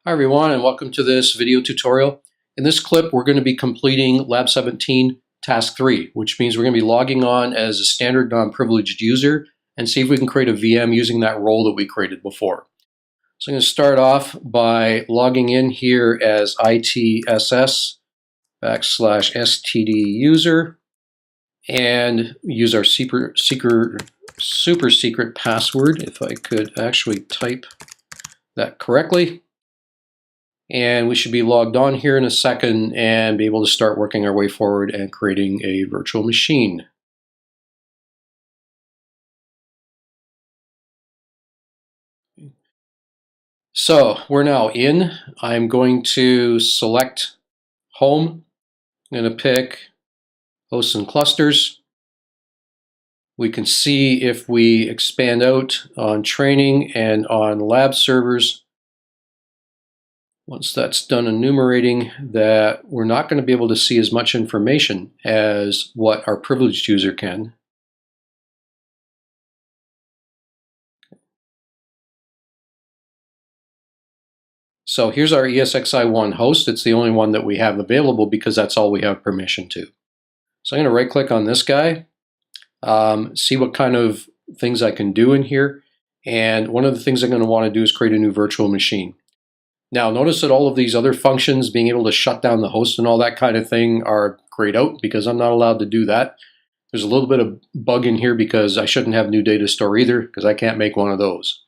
Hi everyone, and welcome to this video tutorial. In this clip, we're going to be completing Lab17 Task 3, which means we're going to be logging on as a standard non-privileged user and see if we can create a VM using that role that we created before. So I'm going to start off by logging in here as ITSS/STD user and use our super secret password, if I could actually type that correctly. And we should be logged on here in a second and be able to start working our way forward and creating a virtual machine. So we're now in. I'm going to select home. I'm going to pick hosts and clusters. We can see if we expand out on training and on lab servers, once that's done enumerating, that we're not going to be able to see as much information as what our privileged user can. So here's our ESXi1 host. It's the only one that we have available because that's all we have permission to. So I'm going to right click on this guy, see what kind of things I can do in here. And one of the things I'm going to want to do is create a new virtual machine. Now notice that all of these other functions, being able to shut down the host and all that kind of thing, are grayed out because I'm not allowed to do that. There's a little bit of bug in here because I shouldn't have new data store either because I can't make one of those.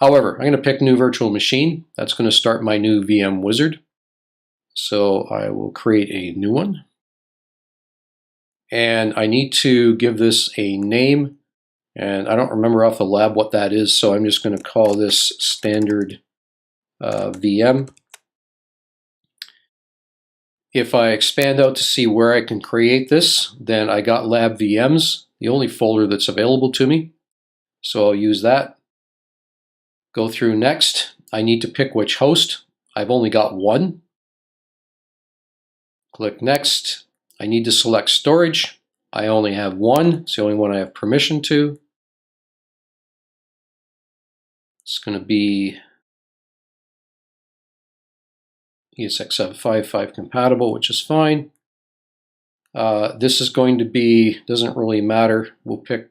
However, I'm going to pick new virtual machine. That's going to start my new VM wizard. So I will create a new one. And I need to give this a name. And I don't remember off the lab what that is, so I'm just going to call this standard VM. If I expand out to see where I can create this, then I got lab VMs, the only folder that's available to me. So I'll use that. Go through next. I need to pick which host. I've only got one. Click next. I need to select storage. I only have one. It's the only one I have permission to. It's going to be ESXi55 compatible, which is fine. This is going to be, doesn't really matter. We'll pick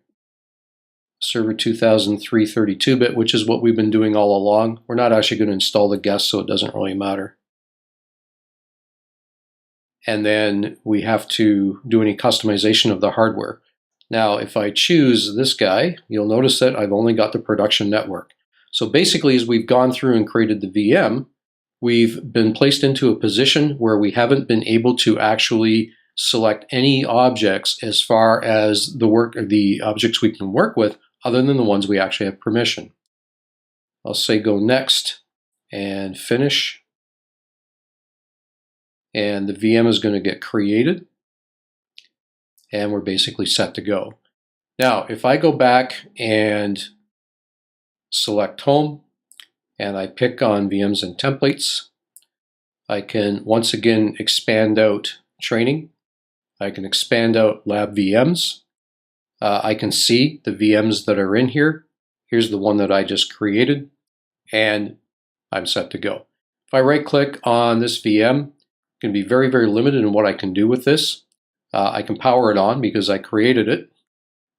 server 2003 32-bit, which is what we've been doing all along. We're not actually going to install the guest, so it doesn't really matter. And then we have to do any customization of the hardware. Now, if I choose this guy, you'll notice that I've only got the production network. So basically, as we've gone through and created the VM, we've been placed into a position where we haven't been able to actually select any objects as far as the objects we can work with, other than the ones we actually have permission. I'll say go next and finish. And the VM is going to get created. And we're basically set to go. Now, if I go back and select home, and I pick on VMs and templates, I can once again expand out training. I can expand out lab VMs. I can see the VMs that are in here. Here's the one that I just created, and I'm set to go. If I right click on this VM, it can be very, very limited in what I can do with this. I can power it on because I created it,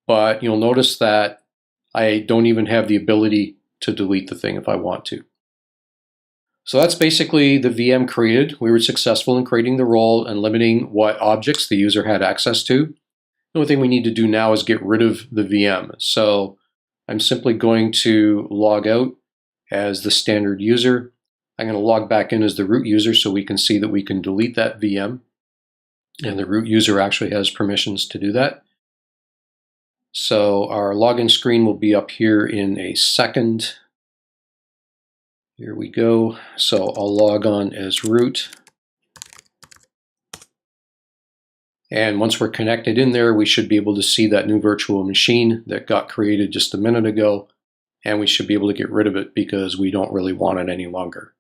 but you'll notice that I don't even have the ability to delete the thing if I want to. So that's basically the VM created. We were successful in creating the role and limiting what objects the user had access to. The only thing we need to do now is get rid of the VM. So I'm simply going to log out as the standard user. I'm going to log back in as the root user so we can see that we can delete that VM. And the root user actually has permissions to do that. So our login screen will be up here in a second. Here we go. So I'll log on as root. And once we're connected in there, we should be able to see that new virtual machine that got created just a minute ago. And we should be able to get rid of it because we don't really want it any longer.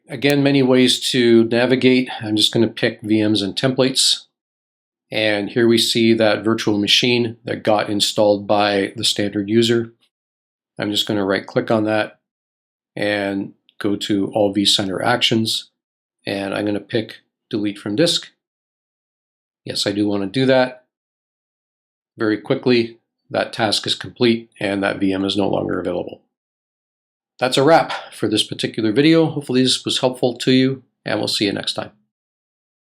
Again, many ways to navigate. I'm just going to pick VMs and templates. And here we see that virtual machine that got installed by the standard user. I'm just going to right click on that and go to all vCenter actions. And I'm going to pick delete from disk. Yes, I do want to do that. Very quickly, that task is complete and that VM is no longer available. That's a wrap for this particular video. Hopefully this was helpful to you, and we'll see you next time.